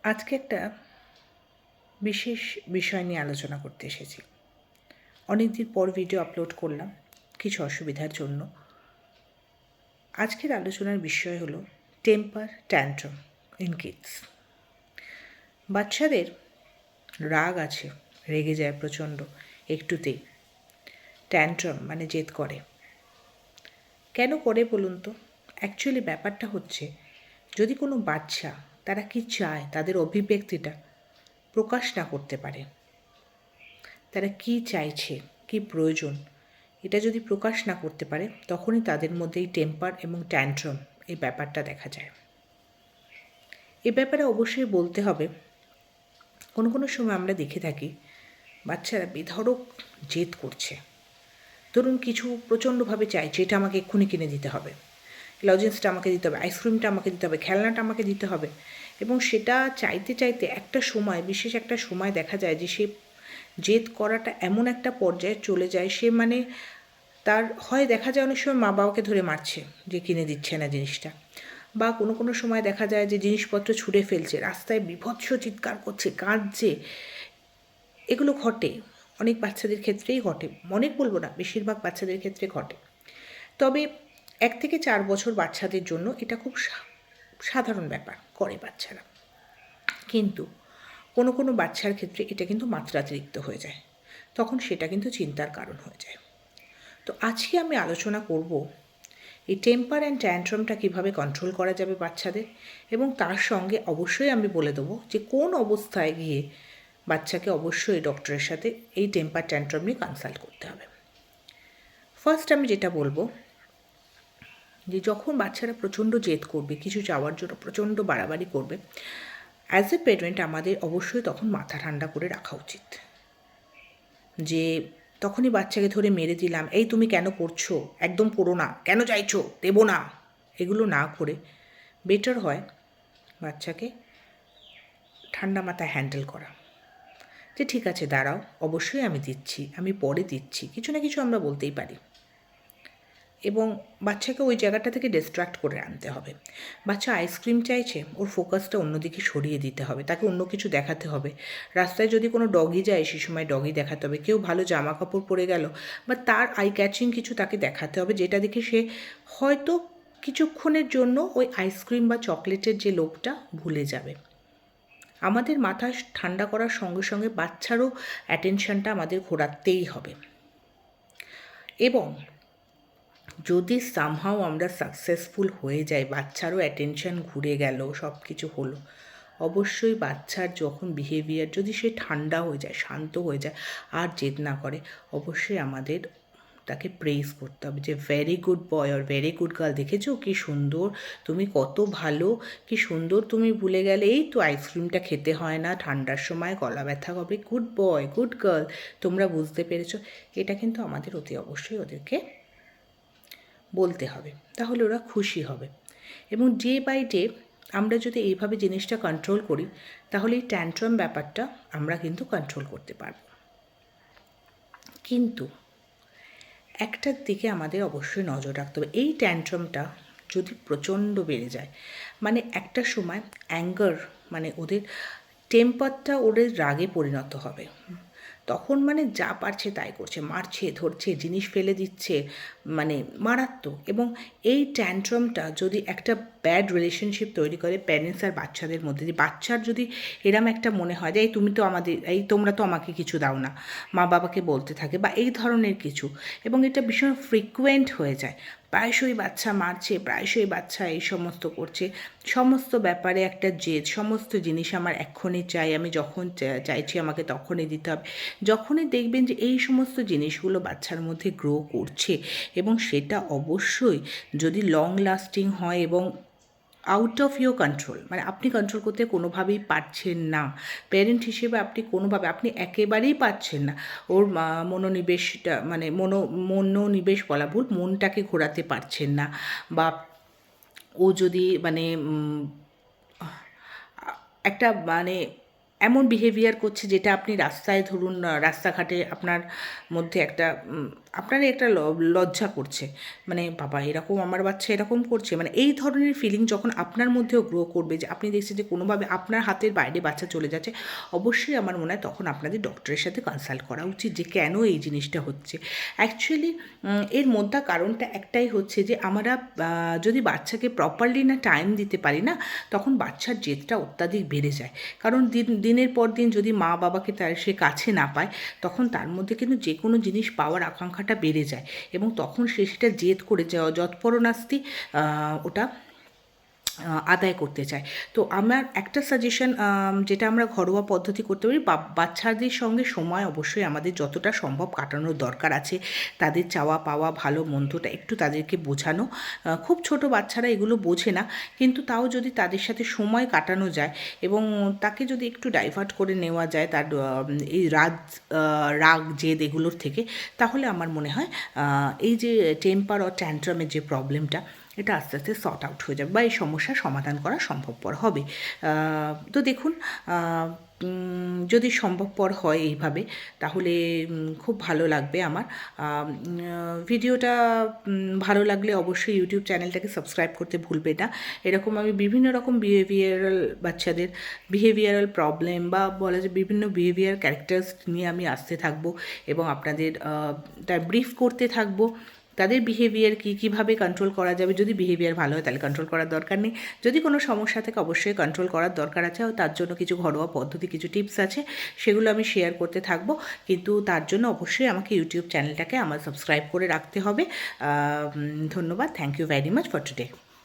আজকে একটা বিশেষ বিষয় নিয়ে আলোচনা করতে এসেছি। অনেক দিন পর ভিডিও আপলোড করলাম কিছু অসুবিধার জন্য। আজকের আলোচনার বিষয় হলো টেম্পার ট্যান্ট্রাম ইন কিডস। বাচ্চাদের রাগ আছে, রেগে যায় প্রচণ্ড একটুতেই। ট্যান্ট্রাম মানে জেদ করে। কেন করে বলুন তো? অ্যাকচুয়ালি ব্যাপারটা হচ্ছে, যদি কোনো বাচ্চা তারা কি চায় তাদের অভিব্যক্তিটা প্রকাশ না করতে পারে, তারা কি চাইছে, কি প্রয়োজন, এটা যদি প্রকাশ না করতে পারে, তখনই তাদের মধ্যে এই টেম্পার এবং ট্যান্ট্রাম এই ব্যাপারটা দেখা যায়। এ ব্যাপারে অবশ্যই বলতে হবে, কোনো কোনো সময় আমরা দেখে থাকি বাচ্চারা বেধড়ক জেদ করছে। ধরুন কিছু প্রচণ্ডভাবে চাইছে, এটা আমাকে এক্ষুনি কিনে দিতে হবে, লজেন্সটা আমাকে দিতে হবে, আইসক্রিমটা আমাকে দিতে হবে, খেলনাটা আমাকে দিতে হবে। এবং সেটা চাইতে চাইতে বিশেষ একটা সময় দেখা যায় যে সে জেদ করাটা এমন একটা পর্যায়ে চলে যায়, সে তার হয় দেখা যায় অনেক সময় মা বাবাকে ধরে মারছে যে কিনে দিচ্ছে না জিনিসটা, বা কোনো কোনো সময় দেখা যায় যে জিনিসপত্র ছুঁড়ে ফেলছে, রাস্তায় বীভৎস চিৎকার করছে, কাঁদছে। এগুলো ঘটে, অনেক বাচ্চাদের ক্ষেত্রেই ঘটে, অনেক বলবো না, বেশিরভাগ বাচ্চাদের ক্ষেত্রে ঘটে। তবে 1 থেকে 4 বছর বাচ্চাদের জন্য এটা খুব সাধারণ ব্যাপার করে বাচ্চারা। কিন্তু কোনো কোনো বাচ্চার ক্ষেত্রে এটা কিন্তু মাত্রাতিরিক্ত হয়ে যায়, তখন সেটা কিন্তু চিন্তার কারণ হয়ে যায়। তো আজকে আমি আলোচনা করব এই টেম্পার অ্যান্ড ট্যান্ট্রামটা কীভাবে কন্ট্রোল করা যাবে বাচ্চাদের, এবং তার সঙ্গে অবশ্যই আমি বলে দেবো যে কোন অবস্থায় গিয়ে বাচ্চাকে অবশ্যই ডক্টরের সাথে এই টেম্পার ট্যান্ট্রাম নিয়ে কনসাল্ট করতে হবে। ফার্স্ট আমি যেটা বলবো, যে যখন বাচ্চারা প্রচণ্ড জেদ করবে, কিছু চাওয়ার জন্য প্রচণ্ড বাড়াবাড়ি করবে, অ্যাজ এ প্যারেন্ট আমাদের অবশ্যই তখন মাথা ঠান্ডা করে রাখা উচিত। যে তখনই বাচ্চাকে ধরে মেরে দিলাম, এই তুমি কেন করছো, একদম করো না, কেন চাইছো, দেবো না, এগুলো না করে বেটার হয় বাচ্চাকে ঠান্ডা মাথায় হ্যান্ডেল করা। যে ঠিক আছে দাঁড়াও, অবশ্যই আমি দিচ্ছি, আমি পরে দিচ্ছি, কিছু না কিছু আমরা বলতেই পারি। এবং বাচ্চাকে ওই জায়গাটা থেকে ডিস্ট্র্যাক্ট করে আনতে হবে। বাচ্চা আইসক্রিম চাইছে, ওর ফোকাসটা অন্যদিকে সরিয়ে দিতে হবে, তাকে অন্য কিছু দেখাতে হবে। রাস্তায় যদি কোনো ডগি যায়, সেই সময় ডগি দেখাতে হবে। কেউ ভালো জামা কাপড় পরে গেল, বা তার আই ক্যাচিং কিছু তাকে দেখাতে হবে, যেটা দেখে সে হয়তো কিছুক্ষণের জন্য ওই আইসক্রিম বা চকলেটের যে লোভটা ভুলে যাবে। আমাদের মাথা ঠান্ডা করার সঙ্গে সঙ্গে বাচ্চারও অ্যাটেনশনটা আমাদের ঘোরাতেই হবে। এবং যদি সামহাও আমরা সাকসেসফুল হয়ে যাই, বাচ্চারও অ্যাটেনশন ঘুরে গেল, সব কিছু হলো, অবশ্যই বাচ্চার যখন বিহেভিয়ার যদি সে ঠান্ডা হয়ে যায়, শান্ত হয়ে যায়, আর জেদ না করে, অবশ্যই আমাদের তাকে প্রেইজ করতে হবে যে very good boy or very good girl, দেখেছো কি সুন্দর, তুমি কত ভালো, কি সুন্দর তুমি ভুলে গেলে, এই তো আইসক্রিমটা খেতে হয় না, ঠান্ডার সময় গলা ব্যথা হবে, গুড বয় গুড গার্ল, তোমরা বুঝতে পেরেছো। এটা কিন্তু আমাদের অতি অবশ্যই ওদেরকে বলতে হবে, তাহলে ওরা খুশি হবে। এবং ডে বাই ডে আমরা যদি এইভাবে জিনিসটা কন্ট্রোল করি, তাহলে এই ট্যান্ট্রাম ব্যাপারটা আমরা কিন্তু কন্ট্রোল করতে পারব। কিন্তু একটার দিকে আমাদের অবশ্যই নজর রাখতে হবে, এই ট্যান্ট্রামটা যদি প্রচণ্ড বেড়ে যায়, মানে একটা সময় অ্যাঙ্গার, মানে ওদের টেম্পারটা ওদের রাগে পরিণত হবে, তখন যা পারছে তাই করছে, মারছে, ধরছে, জিনিস ফেলে দিচ্ছে, মারাত্মক। এবং এই ট্যান্ট্রামটা যদি একটা ব্যাড রিলেশনশিপ তৈরি করে প্যারেন্টস আর বাচ্চাদের মধ্যে, যে বাচ্চার যদি এরম একটা মনে হয় যে তোমরা তো আমাকে কিছু দাও না, মা বাবাকে বলতে থাকে বা এই ধরনের কিছু, এবং এটা ভীষণ ফ্রিকুয়েন্ট হয়ে যায়, প্রায়শই বাচ্চা মারছে, প্রায়শই বাচ্চা এই সমস্ত করছে, সমস্ত ব্যাপারে একটা জেদ, সমস্ত জিনিস আমার এক্ষুনি চাই, আমি যখন চাইছি আমাকে তখনই দিতে হবে। যখনই দেখবেন যে এই সমস্ত জিনিসগুলো বাচ্চার মধ্যে গ্রো করছে, এবং সেটা অবশ্যই যদি লং লাস্টিং হয় এবং আউট অফ ইউর কন্ট্রোল, আপনি কন্ট্রোল করতে কোনোভাবেই পারছেন না, প্যারেন্ট হিসেবে আপনি একেবারেই পারছেন না, ওর মনোনিবেশটা মনোনিবেশ বলা ভুল, মনটাকে ঘোরাতে পারছেন না, বা ও যদি একটা এমন বিহেভিয়ার করছে যেটা আপনি রাস্তায়, ধরুন রাস্তাঘাটে আপনার মধ্যে একটা আপনারই একটা লজ্জা করছে, মানে বাবা এরকম আমার বাচ্চা এরকম করছে, মানে এই ধরনের ফিলিং যখন আপনার মধ্যেও গ্রো করবে, যে আপনি দেখছেন যে কোনোভাবে আপনার হাতের বাইরে বাচ্চা চলে যাচ্ছে, অবশ্যই আমার মনে হয় তখন আপনাদের ডক্টরের সাথে কনসাল্ট করা উচিত যে কেন এই জিনিসটা হচ্ছে। অ্যাকচুয়ালি এর মধ্যে কারণটা একটাই হচ্ছে যে আমরা যদি বাচ্চাকে প্রপারলি না টাইম দিতে পারি না, তখন বাচ্চার জেদটা অত্যাধিক বেড়ে যায়। কারণ দিনের পর দিন যদি মা বাবাকে সে কাছে না পায়, তখন তার মধ্যে কিন্তু যে কোনো জিনিস পাওয়ার আকাঙ্ক্ষাটা বেড়ে যায়, এবং তখন সে সেটা জেদ করে যৎপরনাস্তি ওটা আদায় করতে চায়। তো আমার একটা সাজেশন, যেটা আমরা ঘরোয়া পদ্ধতি করতে পারি, বাচ্চাদের সঙ্গে সময় অবশ্যই আমাদের যতটা সম্ভব কাটানোর দরকার আছে। তাদের চাওয়া পাওয়া ভালো মন্দটা একটু তাদেরকে বোঝানো। খুব ছোট বাচ্চারা এগুলো বোঝে না, কিন্তু তাও যদি তাদের সাথে সময় কাটানো যায় এবং তাকে যদি একটু ডাইভার্ট করে নেওয়া যায় তার এই রাগ জেদ এগুলোর থেকে, তাহলে আমার মনে হয় এই যে টেম্পার অর ট্যান্ট্রামের যে প্রবলেমটা, এটা আস্তে আস্তে সর্ট আউট হয়ে যাবে বা এই সমস্যার সমাধান করা সম্ভবপর হবে। তো দেখুন, যদি সম্ভবপর হয় এইভাবে, তাহলে খুব ভালো লাগবে আমার। ভিডিওটা ভালো লাগলে অবশ্যই ইউটিউব চ্যানেলটাকে সাবস্ক্রাইব করতে ভুলবে না। এরকম আমি বিভিন্ন রকম বাচ্চাদের বিহেভিয়ারাল প্রবলেম বা বলা যায় বিভিন্ন বিহেভিয়ার ক্যারেক্টার্স নিয়ে আমি আসতে থাকবো এবং আপনাদের তার ব্রিফ করতে থাকবো। তাদের বিহেভিয়ার কীভাবে কন্ট্রোল করা যাবে, যদি বিহেভিয়ার ভালো হয় তাহলে কন্ট্রোল করার দরকার নেই, যদি কোনো সমস্যা থাকে অবশ্যই কন্ট্রোল করার দরকার আছে, আর তার জন্য কিছু ঘরোয়া পদ্ধতি, কিছু টিপস আছে, সেগুলো আমি শেয়ার করতে থাকবো। কিন্তু তার জন্য অবশ্যই আমাকে ইউটিউব চ্যানেলটাকে আমার সাবস্ক্রাইব করে রাখতে হবে। ধন্যবাদ, thank you very much for today.